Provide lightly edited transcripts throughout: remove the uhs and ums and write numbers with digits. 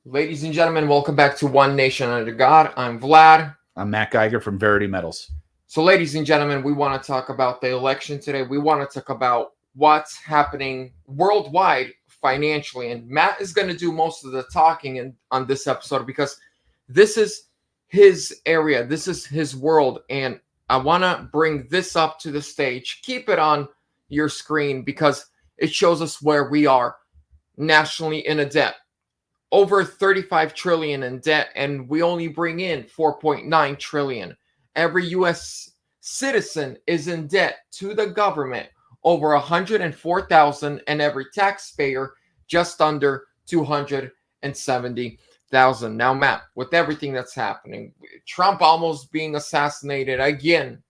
Ladies and gentlemen, welcome back to One Nation Under God. I'm Vlad. I'm Matt Geiger from VERITY METALS. So, ladies and gentlemen, we want to talk about the election today. We want to talk about what's happening worldwide financially. And Matt is going to do most of the talking on this episode because this is his area, this is his world. And I want to bring this up to the stage. Keep it on your screen because it shows us where we are nationally in a debt. Over 35 trillion in debt, and we only bring in 4.9 trillion. Every US citizen is in debt to the government over 104,000, and every taxpayer just under 270,000. Now, Matt, with everything that's happening, Trump almost being assassinated again,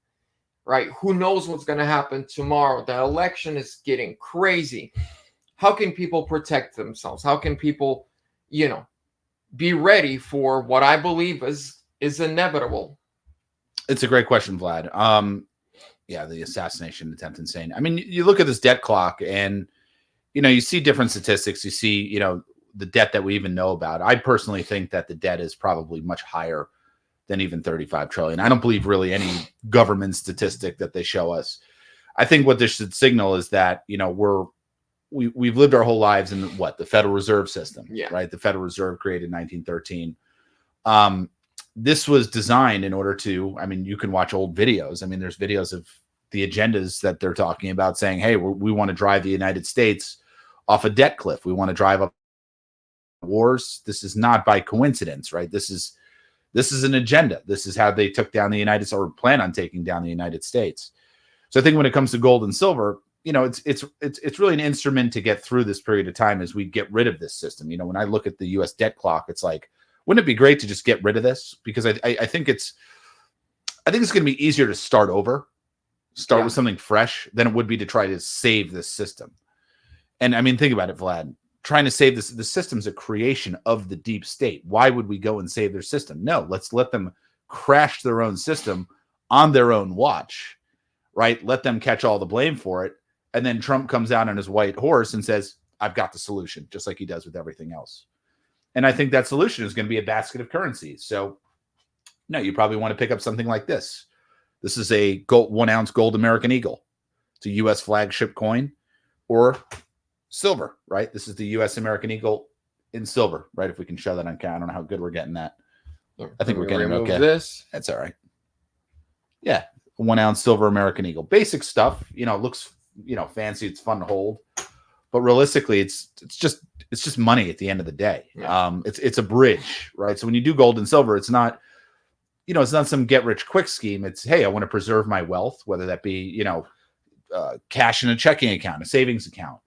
right? Who knows what's going to happen tomorrow? The election is getting crazy. How can people protect themselves? How can people be ready for what I believe is inevitable? It's a great question, Vlad. Yeah, the assassination attempt, insane. I mean, you look at this debt clock and, you see different statistics. You see, the debt that we even know about. I personally think that the debt is probably much higher than even 35 trillion. I don't believe really any government statistic that they show us. I think what this should signal is that, we've lived our whole lives in the Federal Reserve System, right? The Federal Reserve created in 1913. This was designed in order to, you can watch old videos. There's videos of the agendas that they're talking about saying, hey, we want to drive the United States off a debt cliff. We want to drive up wars. This is not by coincidence, right? This is an agenda. This is how they took down the United States, or plan on taking down the United States. So I think when it comes to gold and silver, it's really an instrument to get through this period of time as we get rid of this system. When I look at the U.S. debt clock, it's like, wouldn't it be great to just get rid of this? Because I think it's going to be easier to start over, with something fresh than it would be to try to save this system. And think about it, Vlad. Trying to save this, the system's a creation of the deep state. Why would we go and save their system? No, let's let them crash their own system on their own watch, right? Let them catch all the blame for it. And then Trump comes out on his white horse and says, I've got the solution, just like he does with everything else. And I think that solution is going to be a basket of currencies. So, no, you probably want to pick up something like this. This is a 1 ounce gold American Eagle. It's a U.S. flagship coin, or silver, right? This is the U.S. American Eagle in silver, right? If we can show that on camera. I don't know how good we're getting that. I think we're getting okay. That's all right. Yeah, 1 ounce silver American Eagle. Basic stuff. It looks fancy, it's fun to hold, but realistically it's just money at the end of the day. It's a bridge, right? So when you do gold and silver, it's not it's not some get rich quick scheme. It's, hey, I want to preserve my wealth, whether that be cash in a checking account, a savings account,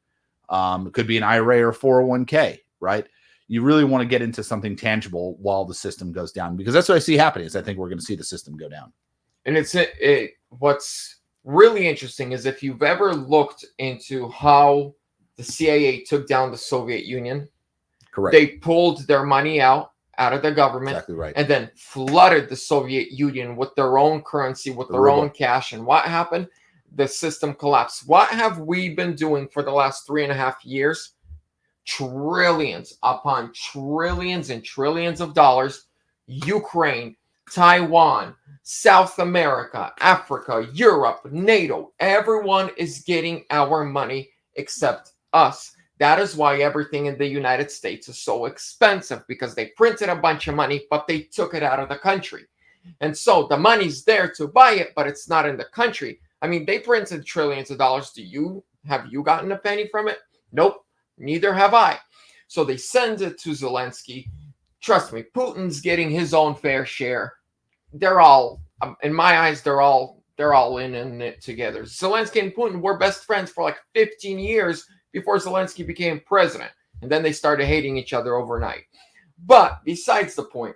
it could be an IRA or 401k, right? You really want to get into something tangible while the system goes down, because that's what I see happening. Is I think we're going to see the system go down. And what's really interesting is if you've ever looked into how the CIA took down the Soviet Union. Correct. They pulled their money out of the government, exactly right, and then flooded the Soviet Union with their own currency, with their own cash. And what happened? The system collapsed. What have we been doing for the last 3.5 years? Trillions upon trillions and trillions of dollars. Ukraine, Taiwan, South America, Africa, Europe, NATO, everyone is getting our money except us. That is why everything in the United States is so expensive, because they printed a bunch of money, but they took it out of the country. And so the money's there to buy it, but it's not in the country. They printed trillions of dollars. Have you gotten a penny from it? Nope, neither have I. So they send it to Zelensky. Trust me, Putin's getting his own fair share. They're all, in my eyes, they're all in it together. Zelensky and Putin were best friends for like 15 years before Zelensky became president. And then they started hating each other overnight. But besides the point,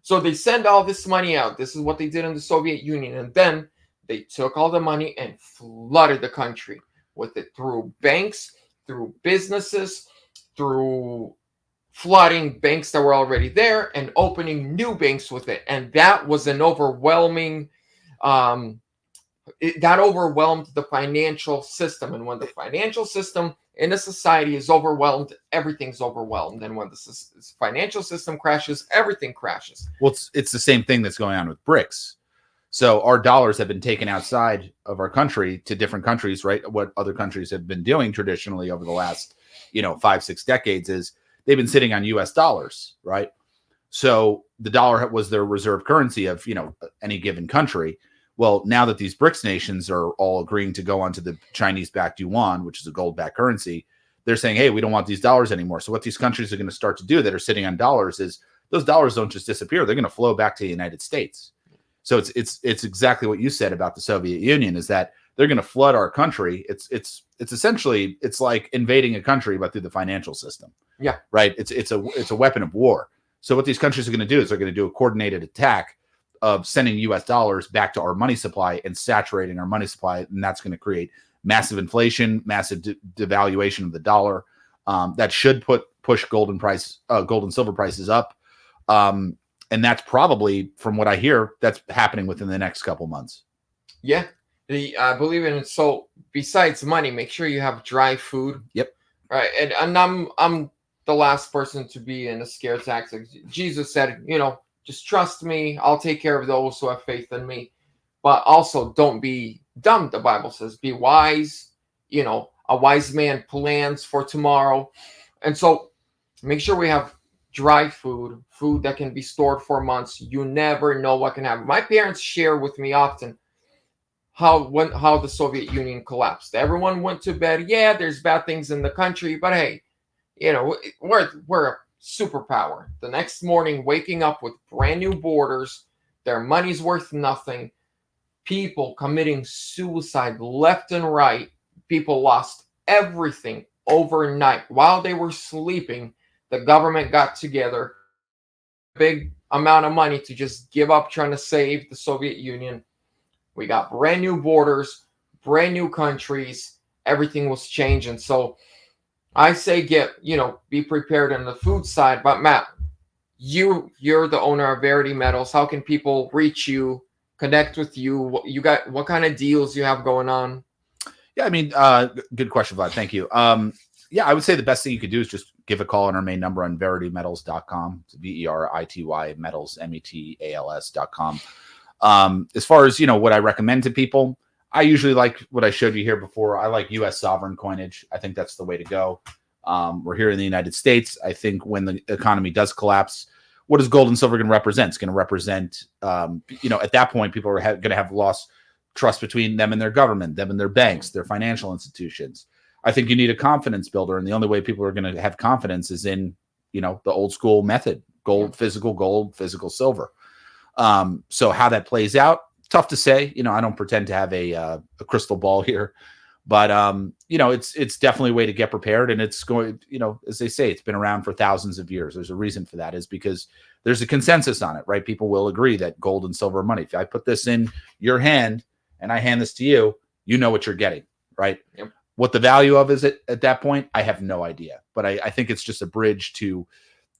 so they send all this money out. This is what they did in the Soviet Union. And then they took all the money and flooded the country with it through banks, through businesses, through flooding banks that were already there and opening new banks with it. And that was an overwhelming, that overwhelmed the financial system. And when the financial system in a society is overwhelmed, everything's overwhelmed. And when the financial system crashes, everything crashes. Well, it's the same thing that's going on with Brics. So our dollars have been taken outside of our country to different countries, right? What other countries have been doing traditionally over the last, 5-6 decades is they've been sitting on US dollars, right? So the dollar was their reserve currency of, any given country. Well, now that these BRICS nations are all agreeing to go onto the Chinese-backed yuan, which is a gold-backed currency, they're saying, hey, we don't want these dollars anymore. So what these countries are going to start to do that are sitting on dollars is those dollars don't just disappear. They're going to flow back to the United States. So it's exactly what you said about the Soviet Union, is that they're going to flood our country. It's essentially, it's like invading a country, but through the financial system. Yeah. Right. It's a weapon of war. So what these countries are going to do is they're going to do a coordinated attack of sending US dollars back to our money supply and saturating our money supply. And that's going to create massive inflation, massive devaluation of the dollar. That should push gold and silver prices up. And that's probably, from what I hear, that's happening within the next couple months. Yeah. I believe in it. So besides money, make sure you have dry food. Yep. Right. And I'm the last person to be in a scare tactic. Jesus said, just trust me. I'll take care of those who have faith in me. But also don't be dumb. The Bible says, be wise. A wise man plans for tomorrow. And so make sure we have dry food that can be stored for months. You never know what can happen. My parents share with me often how the Soviet Union collapsed. Everyone went to bed. Yeah, there's bad things in the country, but hey, we're a superpower. The next morning, waking up with brand new borders, their money's worth nothing. People committing suicide left and right. People lost everything overnight while they were sleeping. The government got together, big amount of money to just give up trying to save the Soviet Union. We got brand new borders, brand new countries. Everything was changing. So I say be prepared on the food side. But Matt, you're the owner of Verity Metals. How can people reach you, connect with you? What kind of deals you have going on? Yeah, I mean, good question, Vlad. Thank you. Yeah, I would say the best thing you could do is just give a call on our main number on veritymetals.com. It's VERITY metals, METALS.com. As far as, what I recommend to people, I usually like what I showed you here before. I like U.S. sovereign coinage. I think that's the way to go. We're here in the United States. I think when the economy does collapse, what is gold and silver going to represent? It's going to represent, at that point, people are going to have lost trust between them and their government, them and their banks, their financial institutions. I think you need a confidence builder. And the only way people are going to have confidence is in, the old school method, gold, physical silver. So how that plays out, tough to say. I don't pretend to have a crystal ball here, but it's definitely a way to get prepared. And it's going, as they say, it's been around for thousands of years. There's a reason for that, is because there's a consensus on it, right? People will agree that gold and silver are money. If I put this in your hand and I hand this to you, you know what you're getting, right? Yep. What the value of is it at that point, I have no idea. But I think it's just a bridge to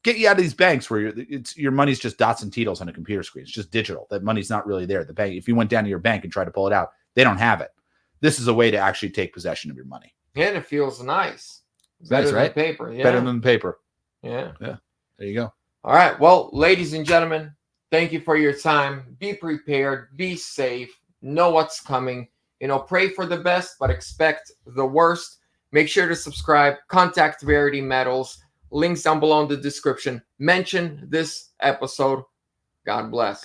get you out of these banks where your money's just dots and titles on a computer screen. It's just digital. That money's not really there. The bank, if you went down to your bank and tried to pull it out, they don't have it. This is a way to actually take possession of your money. And it feels nice. Better than right? Paper. Yeah. Better than paper. Yeah. Yeah. There you go. All right. Well, ladies and gentlemen, thank you for your time. Be prepared. Be safe. Know what's coming. Pray for the best, but expect the worst. Make sure to subscribe. Contact Verity Metals. Links down below in the description. Mention this episode. God bless.